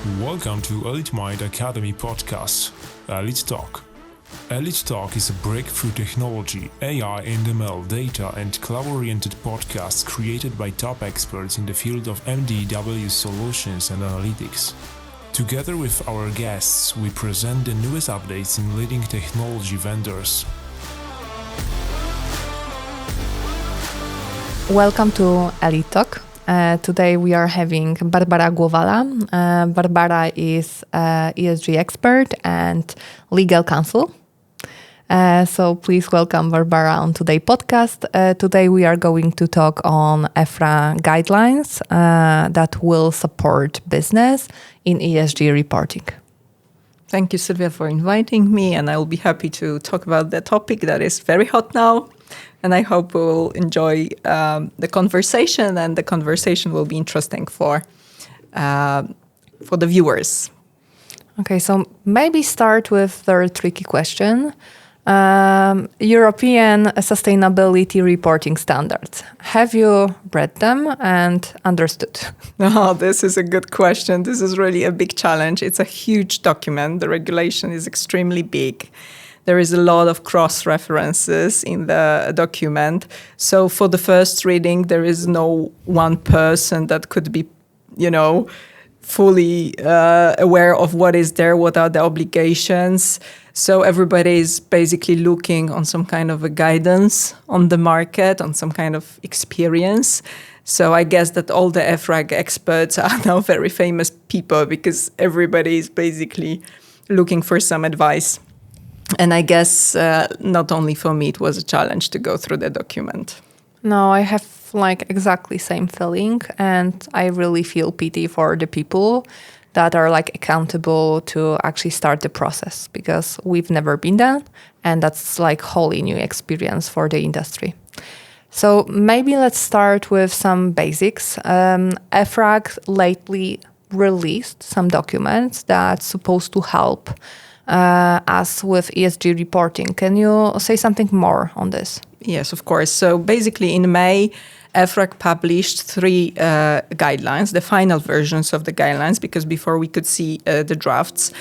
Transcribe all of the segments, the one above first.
Welcome to Elitmind Academy podcast, ElitTalk. ElitTalk is a breakthrough technology, AI and ML data and cloud-oriented podcast created by top experts in the field of MDW solutions and analytics. Together with our guests, we present the newest updates in leading technology vendors. Welcome to ElitTalk. Today we are having Barbara Głowala. Barbara is an ESG expert and legal counsel. So please welcome Barbara on today's podcast. Today we are going to talk on EFRAG guidelines that will support business in ESG reporting. Thank you, Sylwia, for inviting me, and I will be happy to talk about the topic that is very hot now. And I hope we will enjoy the conversation, and the conversation will be interesting for the viewers. Okay, so maybe start with the tricky question. European sustainability reporting standards. Have you read them and understood? Oh, this is a good question. This is really a big challenge. It's a huge document. The regulation is extremely big. There is a lot of cross-references in the document. So for the first reading, there is no one person that could be, fully aware of what is there, what are the obligations. So everybody is basically looking on some kind of a guidance on the market, on some kind of experience. So I guess that all the EFRAG experts are now very famous people because everybody is basically looking for some advice. And I guess not only for me, it was a challenge to go through the document. No, I have exactly same feeling, and I really feel pity for the people that are accountable to actually start the process, because we've never been there, and that's wholly new experience for the industry. So maybe let's start with some basics. EFRAG lately released some documents that's supposed to help us with ESG reporting. Can you say something more on this? Yes, of course. So basically in May, EFRAG published three guidelines, the final versions of the guidelines, because before we could see the drafts.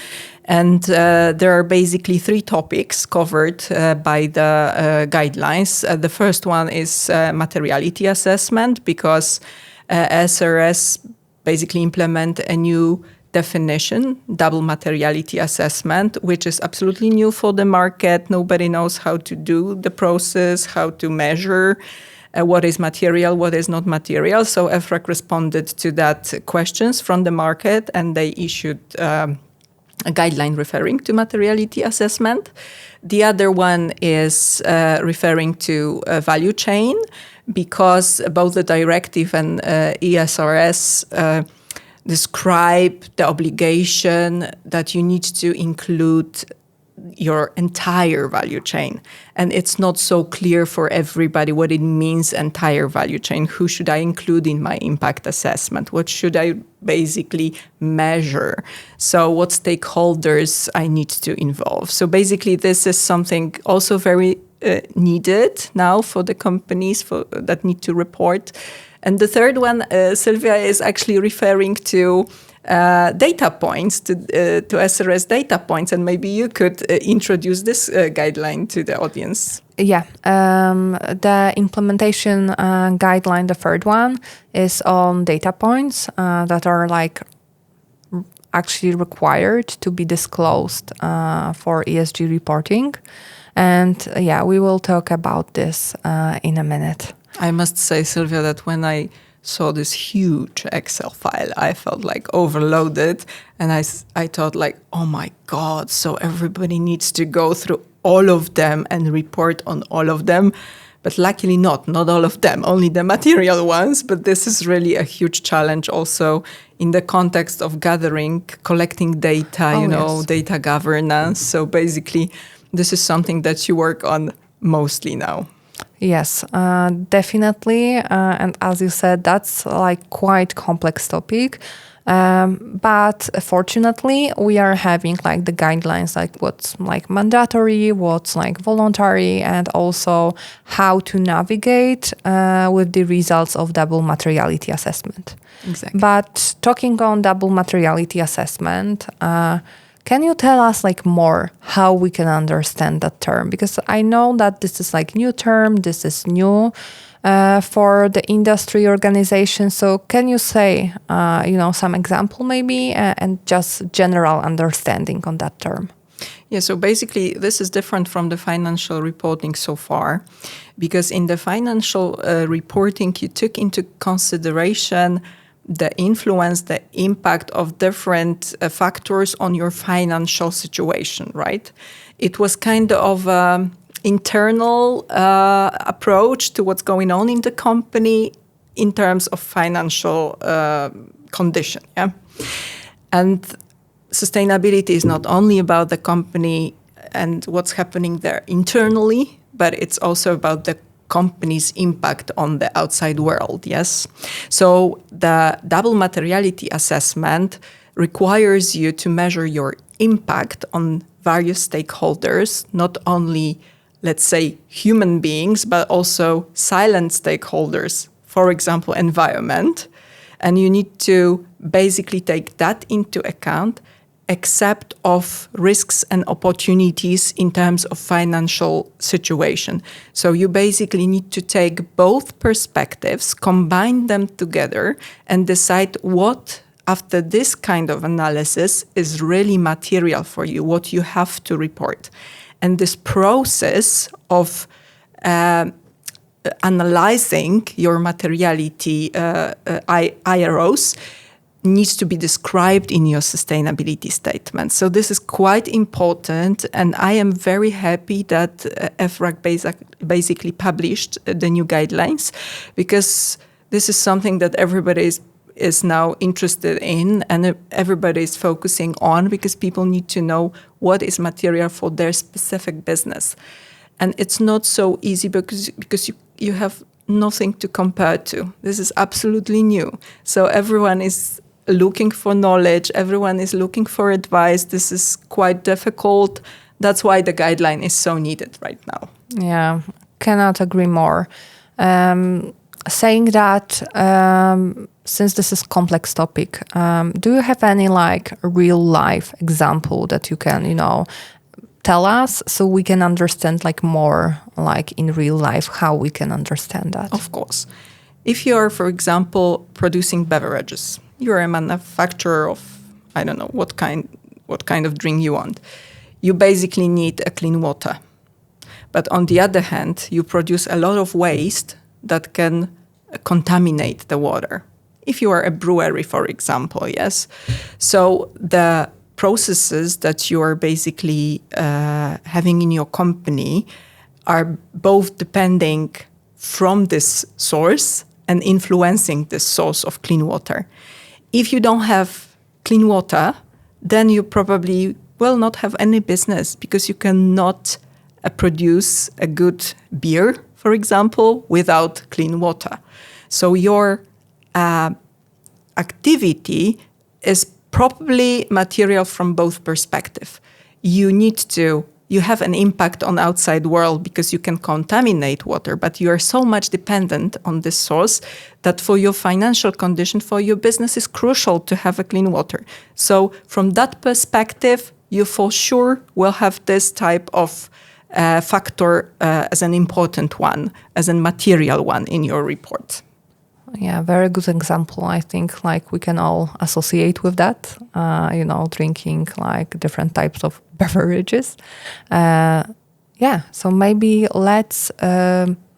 And there are basically three topics covered by the guidelines. The first one is materiality assessment, because SRS basically implement a new definition, double materiality assessment, which is absolutely new for the market. Nobody knows how to do the process, how to measure what is material, what is not material. So EFRAG responded to that questions from the market, and they issued a guideline referring to materiality assessment. The other one is referring to value chain, because both the directive and ESRS describe the obligation that you need to include your entire value chain. And it's not so clear for everybody what it means, entire value chain. Who should I include in my impact assessment? What should I basically measure? So what stakeholders I need to involve? So basically this is something also very needed now for the companies that need to report. And the third one, Sylwia, is actually referring to data points, to SRS data points. And maybe you could introduce this guideline to the audience. Yeah, the implementation guideline, the third one, is on data points that are actually required to be disclosed for ESG reporting. And we will talk about this in a minute. I must say, Sylwia, that when I saw this huge Excel file, I felt overloaded. And I thought oh my God, so everybody needs to go through all of them and report on all of them. But luckily not all of them, only the material ones. But this is really a huge challenge also in the context of collecting data, yes. Data governance. So basically, this is something that you work on mostly now. Yes, definitely. And as you said, that's like quite complex topic. But fortunately, we are having like the guidelines, like what's like mandatory, what's like voluntary, and also how to navigate with the results of double materiality assessment. Exactly. But talking on double materiality assessment, can you tell us like more how we can understand that term? Because I know that this is like new term, this is new for the industry organization. So can you say, some example maybe and just general understanding on that term? Yeah, so basically this is different from the financial reporting so far, because in the financial reporting, you took into consideration the influence, the impact of different factors on your financial situation, right? It was kind of internal approach to what's going on in the company in terms of financial condition. Yeah, and sustainability is not only about the company and what's happening there internally, but it's also about the company's impact on the outside world. Yes, so the double materiality assessment requires you to measure your impact on various stakeholders, not only, let's say, human beings, but also silent stakeholders, for example, environment. And you need to basically take that into account, except of risks and opportunities in terms of financial situation. So you basically need to take both perspectives, combine them together, and decide what, after this kind of analysis, is really material for you, what you have to report. And this process of analyzing your materiality IROs needs to be described in your sustainability statement. So this is quite important, and I am very happy that EFRAG basically published the new guidelines, because this is something that everybody is now interested in and everybody is focusing on, because people need to know what is material for their specific business. And it's not so easy because you have nothing to compare to. This is absolutely new. So everyone is looking for knowledge, everyone is looking for advice. This is quite difficult. That's why the guideline is so needed right now. Yeah, cannot agree more. Saying that, since this is complex topic, do you have any like real life example that you can, tell us so we can understand like more like in real life how we can understand that? Of course. If you are, for example, producing beverages, you're a manufacturer of, I don't know, what kind of drink you want. You basically need a clean water. But on the other hand, you produce a lot of waste that can contaminate the water. If you are a brewery, for example, yes. So the processes that you are basically having in your company are both depending from this source and influencing this source of clean water. If you don't have clean water, then you probably will not have any business, because you cannot produce a good beer, for example, without clean water. So your activity is probably material from both perspectives. You have an impact on outside world because you can contaminate water, but you are so much dependent on this source that for your financial condition, for your business, is crucial to have a clean water. So from that perspective, you for sure will have this type of factor as an important one, as a material one in your report. Yeah, very good example. I think like we can all associate with that, drinking like different types of beverages. So maybe let's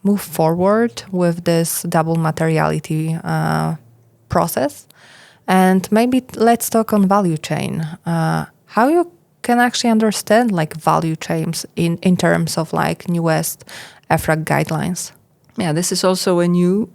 move forward with this double materiality process. And maybe let's talk on value chain. How you can actually understand like value chains in terms of like newest EFRAG guidelines? Yeah, this is also a new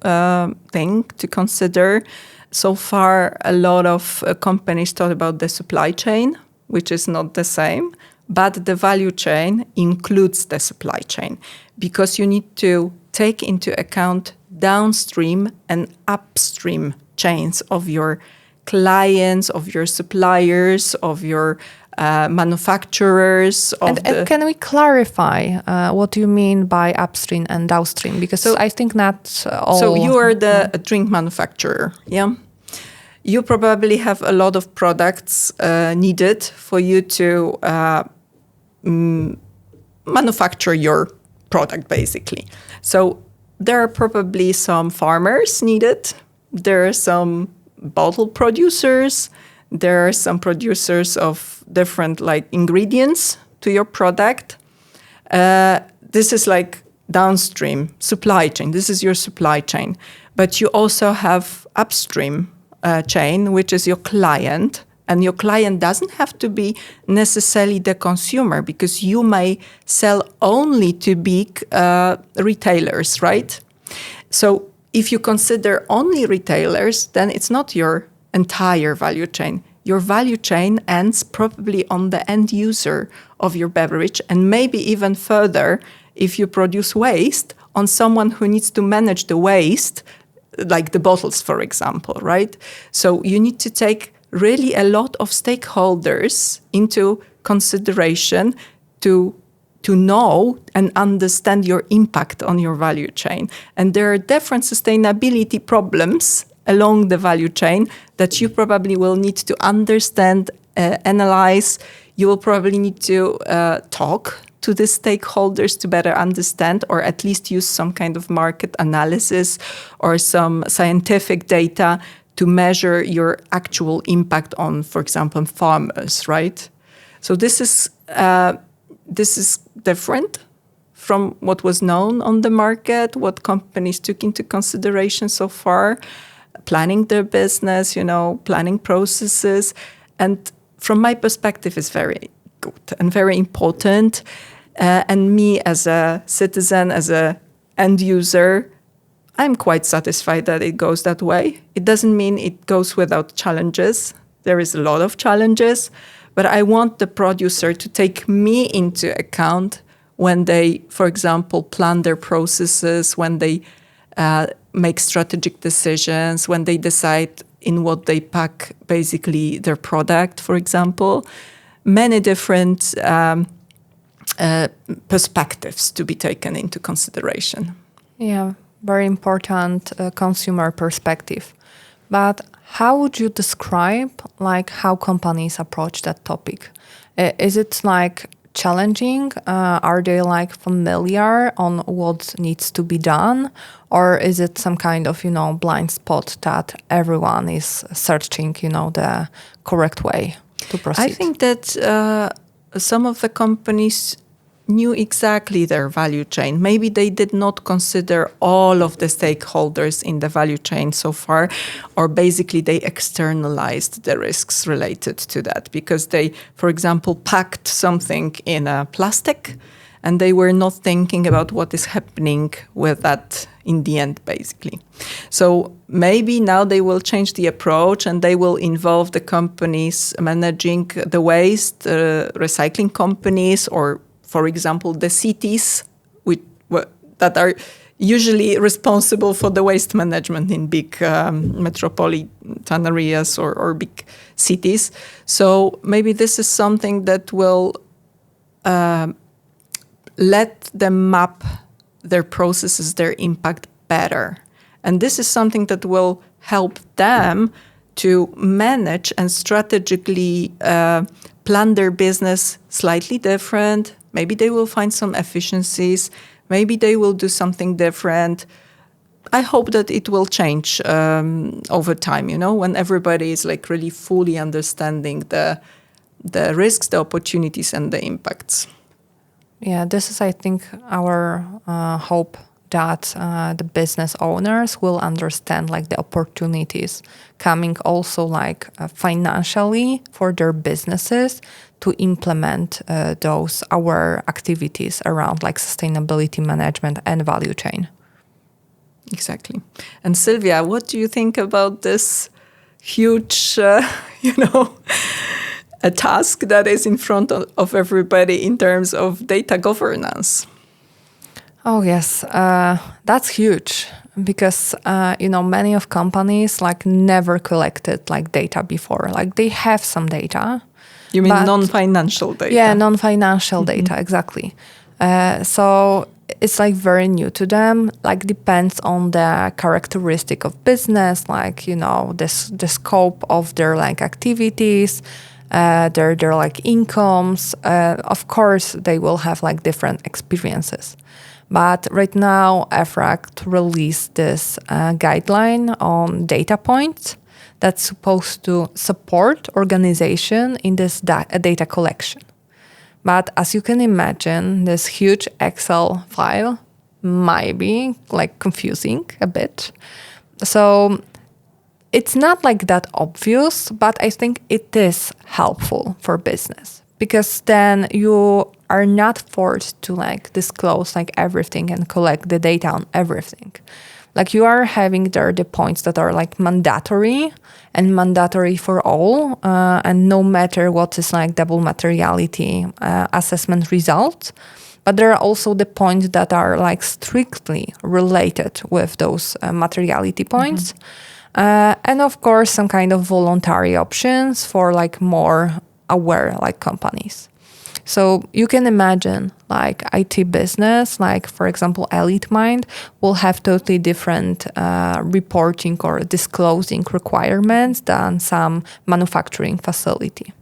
thing to consider. So far, a lot of companies thought about the supply chain, which is not the same, but the value chain includes the supply chain, because you need to take into account downstream and upstream chains of your clients, of your suppliers, of your manufacturers. And can we clarify what you mean by upstream and downstream? Because I think not all. So you are the drink manufacturer, yeah? You probably have a lot of products needed for you to manufacture your product, basically. So there are probably some farmers needed. There are some bottle producers. There are some producers of different ingredients to your product. This is like downstream supply chain. This is your supply chain. But you also have upstream chain, which is your client. And your client doesn't have to be necessarily the consumer, because you may sell only to big retailers, right? So if you consider only retailers, then it's not your entire value chain. Your value chain ends probably on the end user of your beverage, and maybe even further, if you produce waste, on someone who needs to manage the waste, like the bottles, for example, right? So you need to take really a lot of stakeholders into consideration to know and understand your impact on your value chain. And there are different sustainability problems along the value chain that you probably will need to understand, analyze. You will probably need to talk to the stakeholders to better understand, or at least use some kind of market analysis or some scientific data to measure your actual impact on, for example, farmers, right? So this is different from what was known on the market, what companies took into consideration so far, planning their business, planning processes. And from my perspective, it's very good and very important. And me as a citizen, as a end user, I'm quite satisfied that it goes that way. It doesn't mean it goes without challenges. There is a lot of challenges, but I want the producer to take me into account when they, for example, plan their processes, when they make strategic decisions, when they decide in what they pack basically their product, for example. Many different perspectives to be taken into consideration. Yeah, very important consumer perspective. But how would you describe how companies approach that topic? Is it challenging? Are they familiar on what needs to be done? Or is it some kind of, blind spot that everyone is searching, the correct way to proceed? I think that some of the companies knew exactly their value chain. Maybe they did not consider all of the stakeholders in the value chain so far, or basically they externalized the risks related to that because they, for example, packed something in a plastic and they were not thinking about what is happening with that in the end, basically. So maybe now they will change the approach and they will involve the companies managing the waste, recycling companies, or for example, the cities that are usually responsible for the waste management in big metropolitan areas or big cities. So maybe this is something that will let them map their processes, their impact better. And this is something that will help them to manage and strategically plan their business slightly different. Maybe they will find some efficiencies. Maybe they will do something different. I hope that it will change over time, when everybody is really fully understanding the risks, the opportunities, and the impacts. Yeah, this is, I think, our hope that the business owners will understand the opportunities coming also financially for their businesses to implement our activities around sustainability management and value chain. Exactly. And Sylwia, what do you think about this huge, a task that is in front of everybody in terms of data governance? Oh yes, that's huge because many of companies like never collected like data before. Like they have some data. You mean but- non-financial data? Yeah, non-financial data, exactly. So it's like very new to them. Like depends on the characteristic of business, like the scope of their like activities, their like incomes. Of course, they will have like different experiences. But right now, EFRAG released this guideline on data points that's supposed to support organization in this data collection. But as you can imagine, this huge Excel file might be like confusing a bit. So it's not like that obvious, but I think it is helpful for business because then you are not forced to like disclose like everything and collect the data on everything. Like you are having there the points that are like mandatory and mandatory for all, and no matter what is like double materiality assessment result. But there are also the points that are like strictly related with those materiality points. And of course, some kind of voluntary options for like more aware like companies. So you can imagine like IT business, like for example, Elitmind will have totally different reporting or disclosing requirements than some manufacturing facility.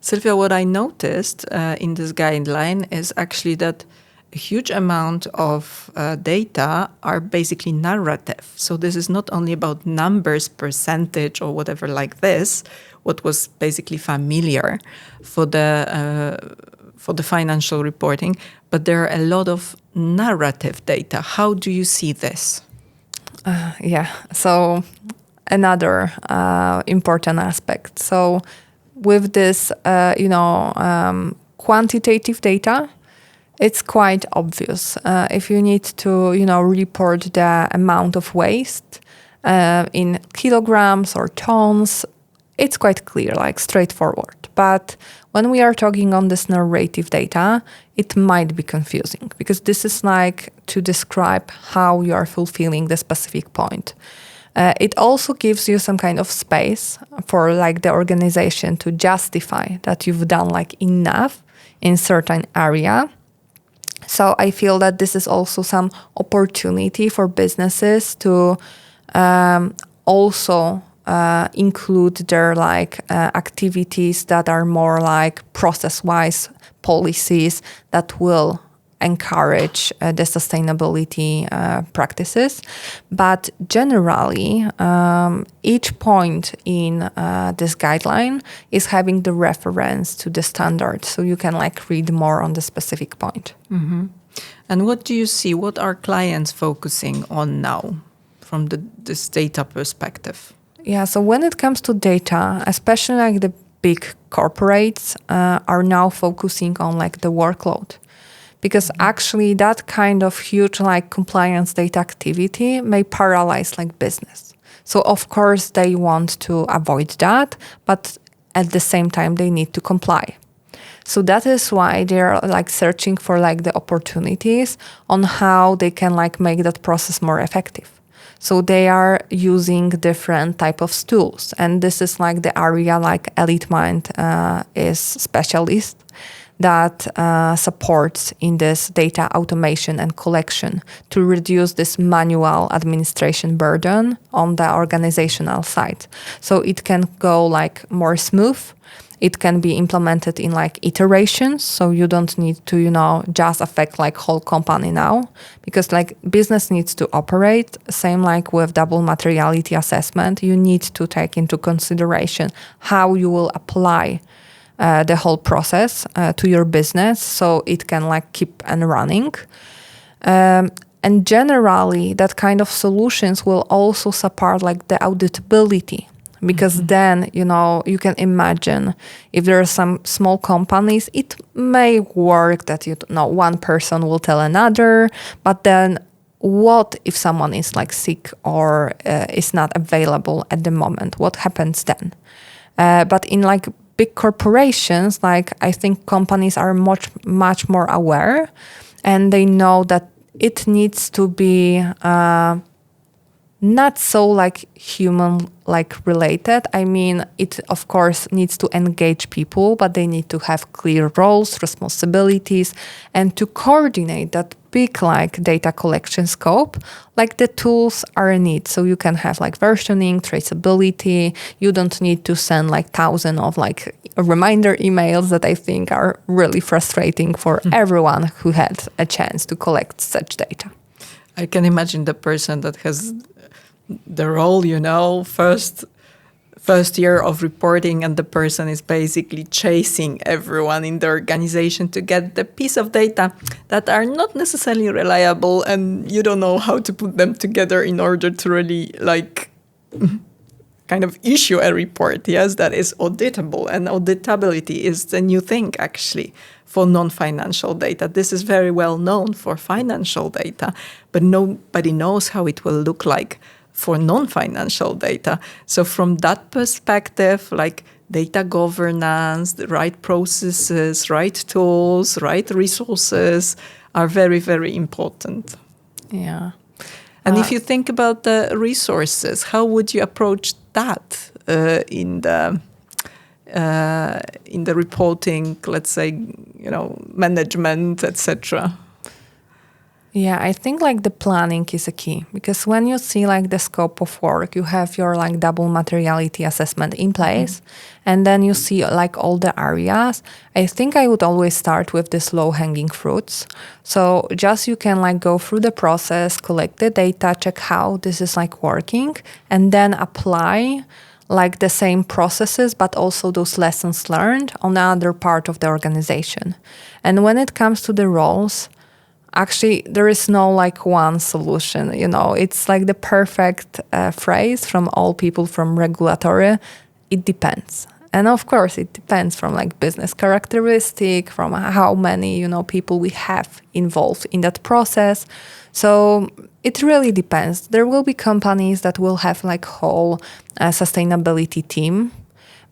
Sylwia, what I noticed in this guideline is actually that a huge amount of data are basically narrative. So this is not only about numbers, percentage, or whatever like this, what was basically familiar for the financial reporting, but there are a lot of narrative data. How do you see this? So another important aspect. So with this, quantitative data, it's quite obvious. If you need to, report the amount of waste in kilograms or tons, it's quite clear, like straightforward. But when we are talking on this narrative data, it might be confusing because this is like to describe how you are fulfilling the specific point. It also gives you some kind of space for like the organization to justify that you've done like enough in certain area. So I feel that this is also some opportunity for businesses to also include their like activities that are more like process-wise policies that will encourage the sustainability practices. But generally, each point in this guideline is having the reference to the standard. So you can like read more on the specific point. Mm-hmm. And what do you see? What are clients focusing on now from this data perspective? Yeah, so when it comes to data, especially like the big corporates are now focusing on like the workload. Because actually that kind of huge like compliance data activity may paralyze like business. So of course they want to avoid that, but at the same time they need to comply. So that is why they're like searching for like the opportunities on how they can like make that process more effective. So they are using different type of tools. And this is like the area like Elitmind is specialist that supports in this data automation and collection to reduce this manual administration burden on the organizational side. So it can go like more smooth. It can be implemented in like iterations. So you don't need to, just affect like whole company now because like business needs to operate. Same like with double materiality assessment, you need to take into consideration how you will apply the whole process to your business so it can like keep on running. And generally that kind of solutions will also support like the auditability because then, you can imagine if there are some small companies, it may work that, one person will tell another, but then what if someone is like sick or is not available at the moment? What happens then? But in like big corporations, like I think companies are much more aware and they know that it needs to be not so like human like related. I mean, it of course needs to engage people, but they need to have clear roles, responsibilities, and to coordinate that big like data collection scope. Like the tools are a need, so you can have like versioning, traceability. You don't need to send like thousands of like reminder emails that I think are really frustrating for everyone who had a chance to collect such data. I can imagine the person that has the role, first year of reporting, and the person is basically chasing everyone in the organization to get the piece of data that are not necessarily reliable, and you don't know how to put them together in order to really like kind of issue a report, yes, that is auditable. And auditability is the new thing actually for non-financial data. This is very well known for financial data, but nobody knows how it will look like for non-financial data. So from that perspective, like data governance, the right processes, right tools, right resources are very, very important. Yeah. And if you think about the resources, how would you approach that in the reporting, let's say, management, etc.? Yeah, I think like the planning is a key, because when you see like the scope of work, you have your like double materiality assessment in place, and then you see like all the areas. I think I would always start with this low hanging fruits. So just you can like go through the process, collect the data, check how this is like working, and then apply like the same processes, but also those lessons learned on the other part of the organization. And when it comes to the roles, actually, there is no like one solution, it's like the perfect phrase from all people from regulatory. It depends. And of course, it depends from like business characteristic, from how many, people we have involved in that process. So it really depends. There will be companies that will have like whole sustainability team,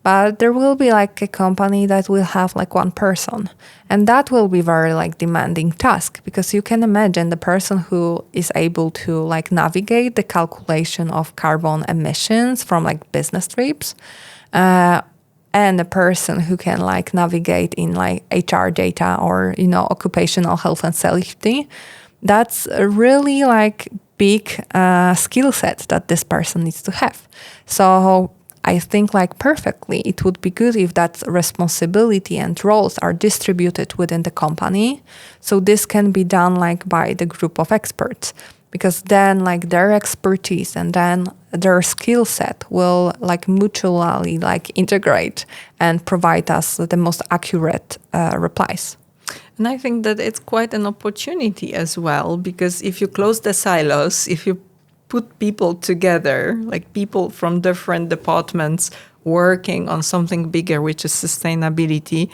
but there will be like a company that will have like one person. And that will be very like demanding task, because you can imagine the person who is able to like navigate the calculation of carbon emissions from like business trips, and a person who can like navigate in like HR data or, occupational health and safety. That's a really like big skill set that this person needs to have. So I think like perfectly, it would be good if that responsibility and roles are distributed within the company. So this can be done like by the group of experts, because then like their expertise and then their skill set will like mutually like integrate and provide us the most accurate replies. And I think that it's quite an opportunity as well, because if you close the silos, if you put people together, like people from different departments working on something bigger, which is sustainability,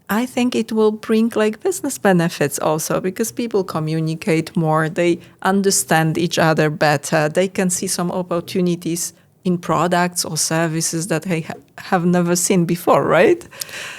I think it will bring like business benefits also, because people communicate more, they understand each other better, they can see some opportunities in products or services that they have never seen before, right?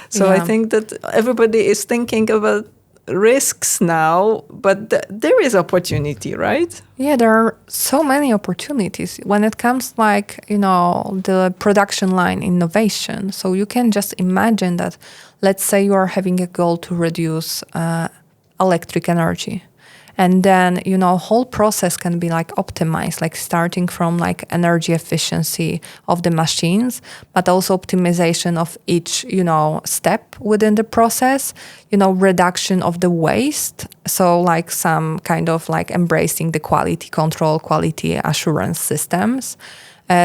So Yeah. I think that everybody is thinking about risks now, but there is opportunity, right? Yeah, there are so many opportunities when it comes like, the production line innovation. So you can just imagine that, let's say you are having a goal to reduce electric energy. And then, whole process can be like optimized, like starting from like energy efficiency of the machines, but also optimization of each, step within the process, reduction of the waste. So like some kind of like embracing the quality control, quality assurance systems.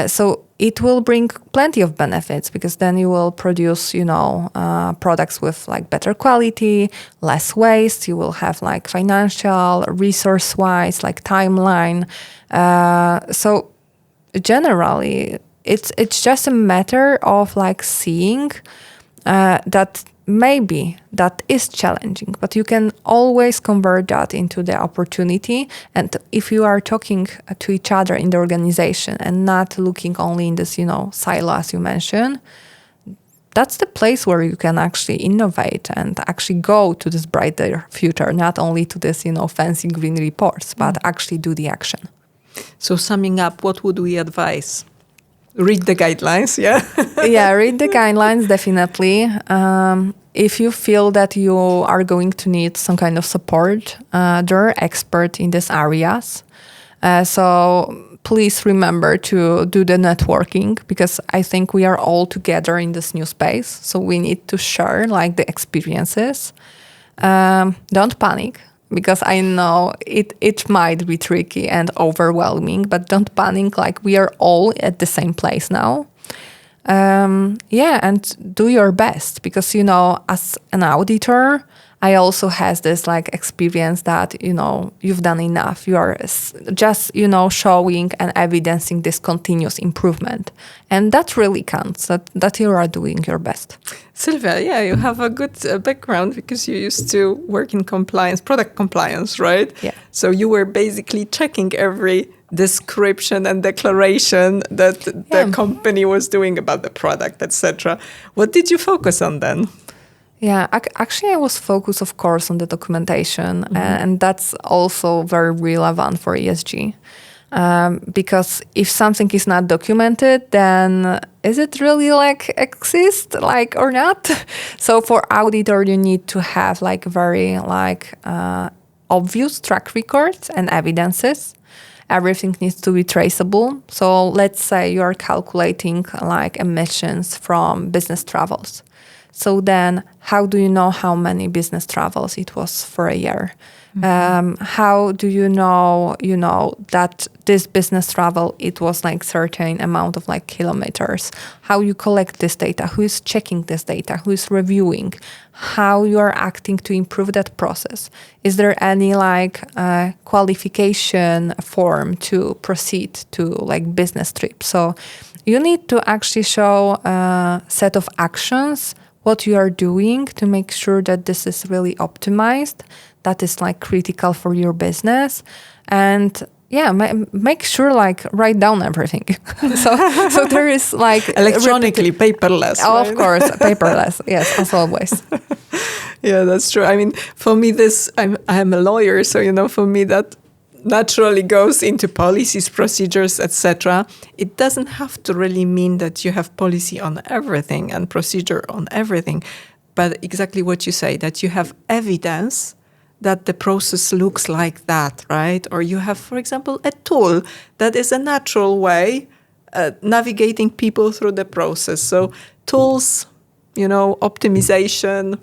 So it will bring plenty of benefits, because then you will produce, products with like better quality, less waste. You will have like financial, resource-wise, like timeline. So generally, it's just a matter of like seeing that maybe that is challenging, but you can always convert that into the opportunity. And if you are talking to each other in the organization and not looking only in this, silo, as you mentioned, that's the place where you can actually innovate and actually go to this brighter future, not only to this, fancy green reports, but actually do the action. So summing up, what would we advise? Read the guidelines, yeah? Yeah, read the guidelines, definitely. If you feel that you are going to need some kind of support, there are experts in these areas. So please remember to do the networking, because I think we are all together in this new space. So we need to share like the experiences. Don't panic, because I know it might be tricky and overwhelming, but don't panic. Like, we are all at the same place now. And do your best, because, as an auditor, I also has this like experience that, you've done enough. You are just, showing and evidencing this continuous improvement. And that really counts, that you are doing your best. Sylwia, yeah, you have a good background because you used to work in compliance, product compliance, right? Yeah. So you were basically checking every description and declaration that the company was doing about the product, etc. What did you focus on then? Yeah, actually, I was focused, of course, on the documentation, and that's also very relevant for ESG. Because if something is not documented, then is it really like exist, like, or not? So for auditor, you need to have like very obvious track records and evidences. Everything needs to be traceable. So let's say you are calculating like emissions from business travels. So then how do you know how many business travels it was for a year? How do you know, that this business travel, it was like certain amount of like kilometers? How you collect this data? Who is checking this data? Who is reviewing? How you are acting to improve that process? Is there any like qualification form to proceed to like business trip? So you need to actually show a set of actions, what you are doing to make sure that this is really optimized, that is like critical for your business. And make sure like write down everything. so there is like electronically, paperless. Of right? course, paperless. Yes, as always. Yeah, that's true. I mean, for me, I'm a lawyer, so for me that naturally goes into policies, procedures, etc. It doesn't have to really mean that you have policy on everything and procedure on everything, but exactly what you say, that you have evidence that the process looks like that, right? Or you have, for example, a tool that is a natural way navigating people through the process. So tools, optimization,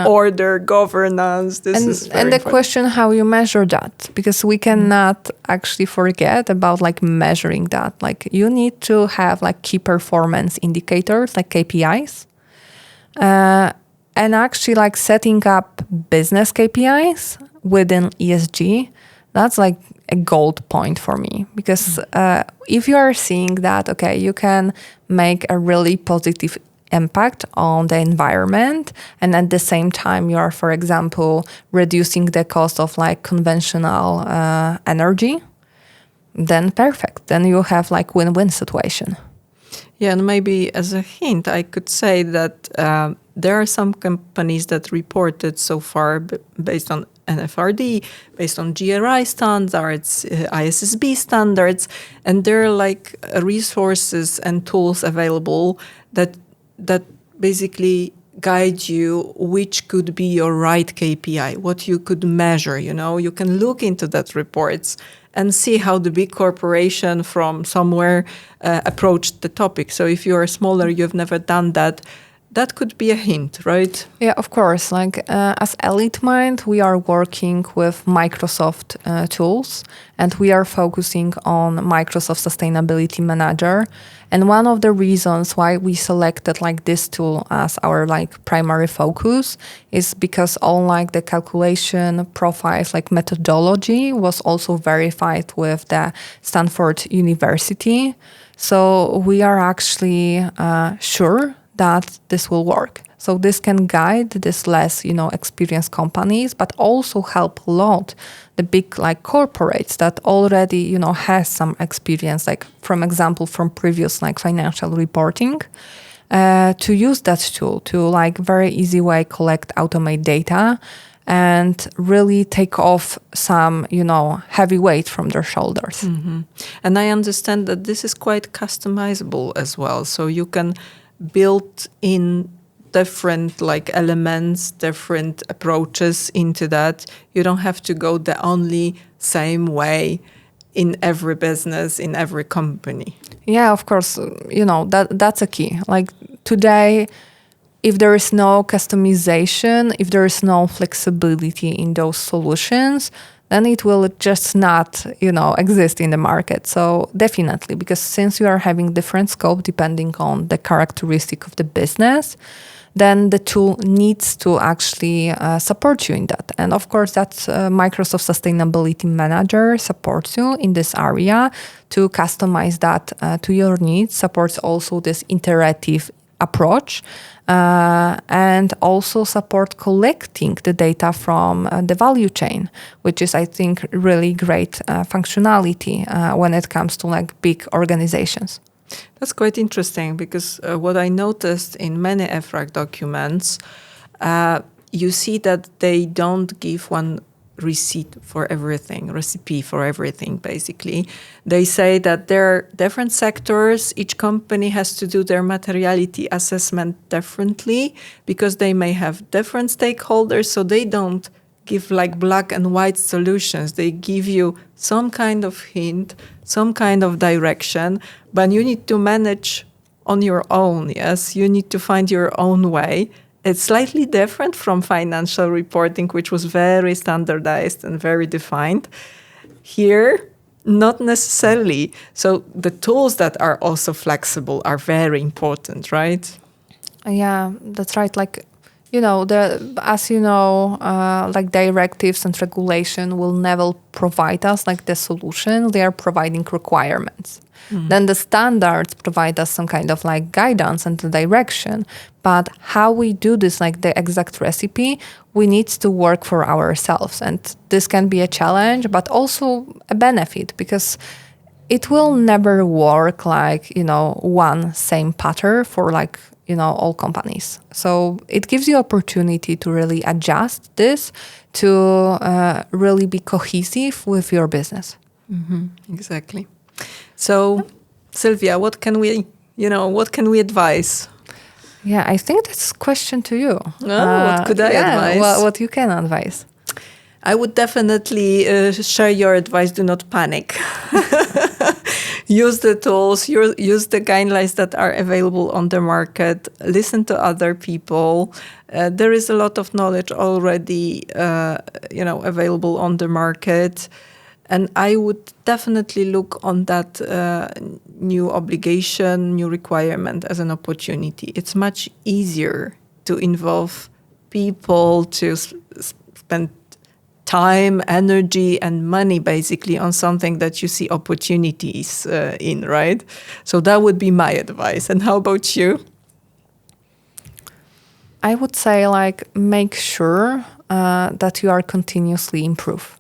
order, governance. And the question how you measure that, because we cannot actually forget about like measuring that. Like you need to have like key performance indicators, like KPIs, and actually like setting up business KPIs within ESG. That's like a gold point for me, because if you are seeing that, okay, you can make a really positive impact on the environment, and at the same time you are, for example, reducing the cost of like conventional energy, then perfect. Then you have like win-win situation. Yeah, and maybe as a hint, I could say that there are some companies that reported so far based on NFRD, based on GRI standards, ISSB standards, and there are like resources and tools available that basically guide you which could be your right KPI, what you could measure. You can look into that reports and see how the big corporation from somewhere approached the topic. So if you are smaller, you've never done that, that could be a hint, right? Yeah, of course. Like as Elitmind, we are working with Microsoft tools, and we are focusing on Microsoft Sustainability Manager. And one of the reasons why we selected like this tool as our like primary focus is because all like the calculation profiles, like methodology, was also verified with the Stanford University. So we are actually sure that this will work. So this can guide this less, experienced companies, but also help a lot the big like corporates that already, has some experience, like from example, from previous like financial reporting. to use that tool to like very easy way collect, automate data and really take off some, heavy weight from their shoulders. And I understand that this is quite customizable as well. So you can build in different like elements, different approaches into that. You don't have to go the only same way in every business, in every company. Yeah, of course, that's a key. Like today, if there is no customization, if there is no flexibility in those solutions, then it will just not, exist in the market. So definitely, because since you are having different scope depending on the characteristic of the business, then the tool needs to actually support you in that. And of course, that's Microsoft Sustainability Manager supports you in this area to customize that to your needs, supports also this iterative approach, and also support collecting the data from the value chain, which is, I think, really great functionality when it comes to like big organizations. That's quite interesting because what I noticed in many EFRAG documents, you see that they don't give one recipe for everything, basically. They say that there are different sectors. Each company has to do their materiality assessment differently because they may have different stakeholders. So they don't give like black and white solutions. They give you some kind of hint, some kind of direction, but you need to manage on your own. Yes, you need to find your own way. It's slightly different from financial reporting, which was very standardized and very defined. Here, not necessarily. So the tools that are also flexible are very important, right? Yeah, that's right. Like, like directives and regulation will never provide us like the solution. They are providing requirements. Then the standards provide us some kind of like guidance and the direction. But how we do this, like the exact recipe, we need to work for ourselves. And this can be a challenge, but also a benefit because it will never work like, one same pattern for like, all companies. So it gives you opportunity to really adjust this to really be cohesive with your business. Exactly. So, Sylwia, what can we advise? Yeah, I think that's a question to you. What could I advise? What you can advise? I would definitely share your advice. Do not panic. Use the tools, use the guidelines that are available on the market, listen to other people. There is a lot of knowledge already, available on the market. And I would definitely look on that new obligation, new requirement as an opportunity. It's much easier to involve people, to spend time, energy, and money basically on something that you see opportunities in, right? So that would be my advice. And how about you? I would say make sure that you are continuously improve.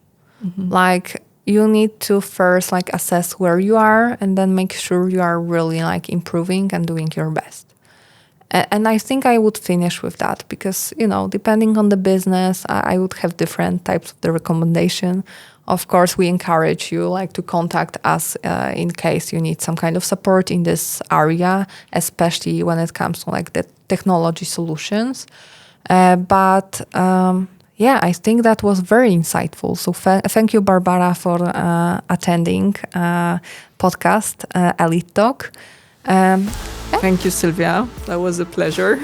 Like you need to first assess where you are and then make sure you are really improving and doing your best. And I think I would finish with that because, depending on the business, I would have different types of the recommendation. Of course, we encourage you to contact us in case you need some kind of support in this area, especially when it comes to the technology solutions. I think that was very insightful. So thank you, Barbara, for attending podcast ElitTalk. Thank you, Sylwia. That was a pleasure.